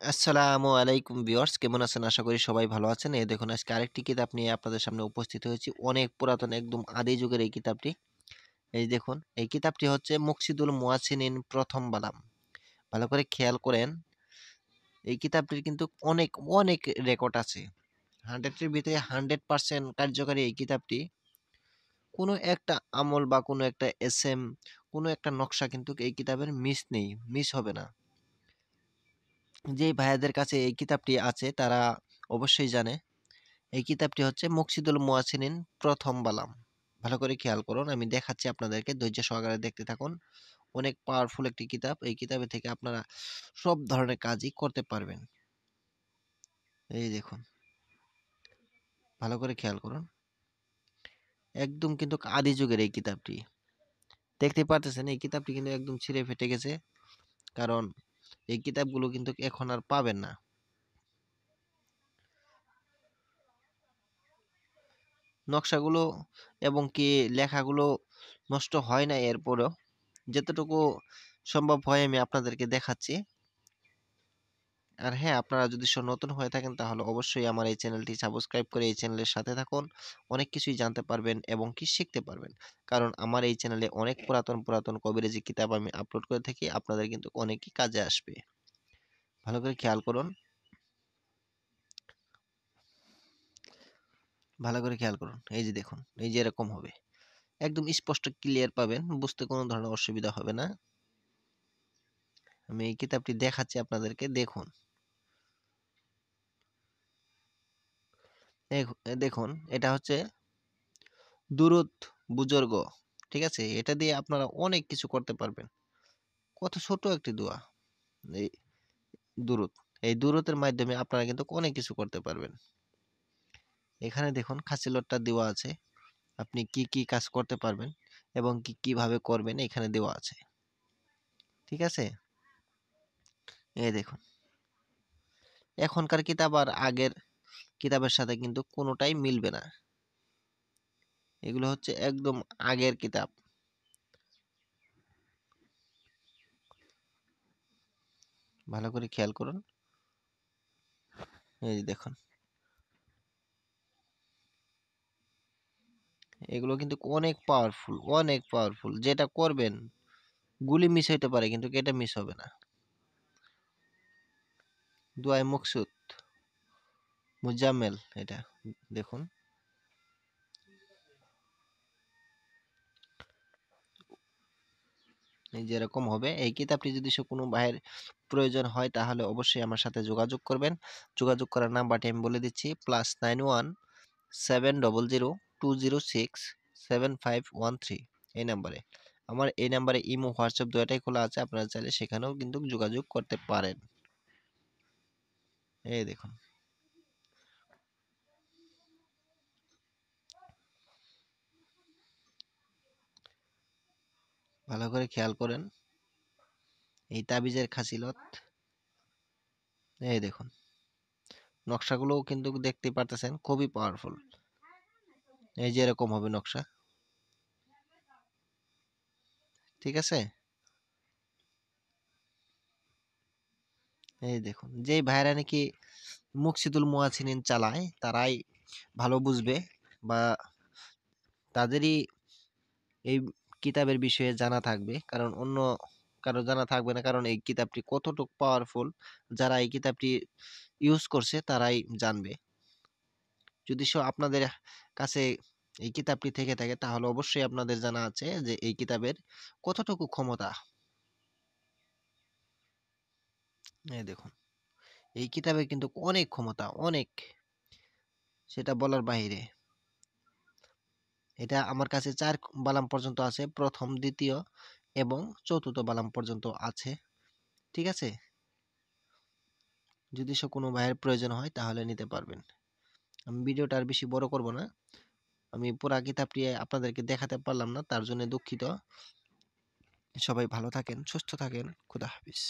আসসালামু আলাইকুম ভিউয়ার্স, কেমন আছেন? আশা করি সবাই ভালো আছেন। এই দেখুন আজকে আরেকটি কিতাব নিয়ে আপনাদের সামনে উপস্থিত হয়েছি। অনেক পুরাতন একদম আদি যুগের এই কিতাবটি। এই দেখুন এই কিতাবটি হচ্ছে মুকসিদুল মুয়াসিনিন প্রথম বালাম। ভালো করে খেয়াল করেন, এই কিতাবটির কিন্তু অনেক রেকর্ড আছে। 100 এর ভিতরে 100% কার্যকারী এই কিতাবটি। কোনো একটা আমল বা কোনো একটা এসএম, কোনো একটা নকশা কিন্তু এই কিতাবের মিস নেই, মিস হবে না। যেই ভাইয়াদের কাছে এই কিতাবটি আছে তারা অবশ্যই জানে এই কিতাবটি হচ্ছে মুকসিদুল মুয়াসিনিন প্রথম বালাম। ভালো করে খেয়াল করুন, আমি দেখাচ্ছি আপনাদেরকে, ধৈর্য সহকারে দেখতে থাকুন। অনেক পাওয়ারফুল একটি কিতাব। এই কিতাবে থেকে আপনারা সব ধরনের কাজই করতে পারবেন। এই দেখুন, ভালো করে খেয়াল করুন। একদম কিন্তু আদি যুগের এই কিতাবটি। দেখতে পারতেছেন এই কিতাবটি কিন্তু একদম ছিঁড়ে ফেটে গেছে। কারণ এই কিতাবগুলো কিন্তু এখন আর পাবেন না। নকশাগুলো এবং কি লেখাগুলো নষ্ট হয় না, এরপরেও যতটুকু সম্ভব হয় আমি আপনাদেরকে দেখাচ্ছি। আর হ্যাঁ, আপনারা যদি নতুন হয়ে থাকেন তাহলে অবশ্যই আমার এই চ্যানেলটি সাবস্ক্রাইব করে এই চ্যানেলের সাথে থাকুন। অনেক কিছুই জানতে পারবেন এবং কি শিখতে পারবেন। কারণ আমার এই চ্যানেলে অনেক পুরাতন কবিরাজি কিতাব আমি আপলোড করে থাকি। আপনাদের কিন্তু অনেকই কাজে আসবে। ভালো করে খেয়াল করুন, ভালো করে খেয়াল করুন। এই যে দেখুন, এই যে এরকম হবে। একদম স্পষ্ট ক্লিয়ার পাবেন। বুঝতে কোনো ধরনের অসুবিধা হবে না। আমি এই কিতাবটি দেখাচ্ছি আপনাদেরকে, দেখুন। দেখুন, এটা হচ্ছে দুরুদ বুজুর্গ। ঠিক আছে? এটা দিয়ে আপনারা অনেক কিছু করতে পারবেন। কত ছোট একটি দোয়া এই দুরুদ। এই দুরুদের মাধ্যমে আপনারা কিন্তু অনেক কিছু করতে পারবেন। এখানে দেখুন খাসিলতটা দেওয়া আছে। আপনি কি কাজ করতে পারবেন এবং কিভাবে করবেন এখানে দেওয়া আছে। ঠিক আছে? এই দেখুন। এখনকার কিতাব আর আগের কিতাবের সাথে কিন্তু কোনোটাই মিলবে না। এগুলো হচ্ছে একদম আগের কিতাব। ভালো করে খেয়াল করুন। এই যে দেখুন। এগুলো কিন্তু অনেক পাওয়ারফুল। যেটা করবেন গুলি মিস হইতে পারে কিন্তু এটা মিস হবে না। দুয়ায়ে মকসুদ মুজাম্মেল, এটা দেখুন। এই যে এরকম হবে। এই কিতাবটি যদি কোনো ভাইয়ের প্রয়োজন হয় তাহলে অবশ্যই আমার সাথে যোগাযোগ করবেন। যোগাযোগ করার নাম্বারটি আমি বলে দিচ্ছি, +91 700 206 7513। এই নাম্বারে। আমার এই নাম্বারে ইমো হোয়াটসঅ্যাপ দুটাই খোলা আছে। আপনারা চাইলে সেখানেও কিন্তু যোগাযোগ করতে পারেন। এই দেখুন। ভালো করে খেয়াল করেন। এই তাবিজের খাসিলত। এই দেখুন। নকশাগুলোও কিন্তু দেখতে পারতেছেন খুবই পাওয়ারফুল। এই যে এরকম হবে নকশা। ঠিক আছে? এই দেখুন, যেই ভাইরা নাকি মুকসিদুল মুয়াসিনিন চালায় তারাই ভালো বুঝবে, বা তাদেরই এই কিতাবের বিষয়ে জানা থাকবে। কারণ অন্য কারো জানা থাকবে না। কারণ এই কিতাবটি কতটুকু পাওয়ারফুল, যারা এই কিতাবটি ইউজ করছে তারাই জানবে। যদি আপনাদের কাছে এই কিতাবটি থেকে থাকে তাহলে অবশ্যই আপনাদের জানা আছে যে এই কিতাবের কতটুকু ক্ষমতা। এই দেখুন, এই কিতাবে কিন্তু অনেক ক্ষমতা, অনেক, সেটা বলার বাহিরে। এটা আমার কাছে ৪ বালাম পর্যন্ত আছে। প্রথম, দ্বিতীয় এবং চতুর্থ বালাম পর্যন্ত আছে। ঠিক আছে? যদি কোনো ভাইয়ের প্রয়োজন হয় তাহলে নিতে পারবেন। আমি ভিডিওটা আর বেশি বড় করব না। আমি পুরা কিতাবটি আপনাদেরকে দেখাতে পারলাম না, তার জন্য দুঃখিত। সবাই ভালো থাকেন, সুস্থ থাকেন। খোদা হাফেজ।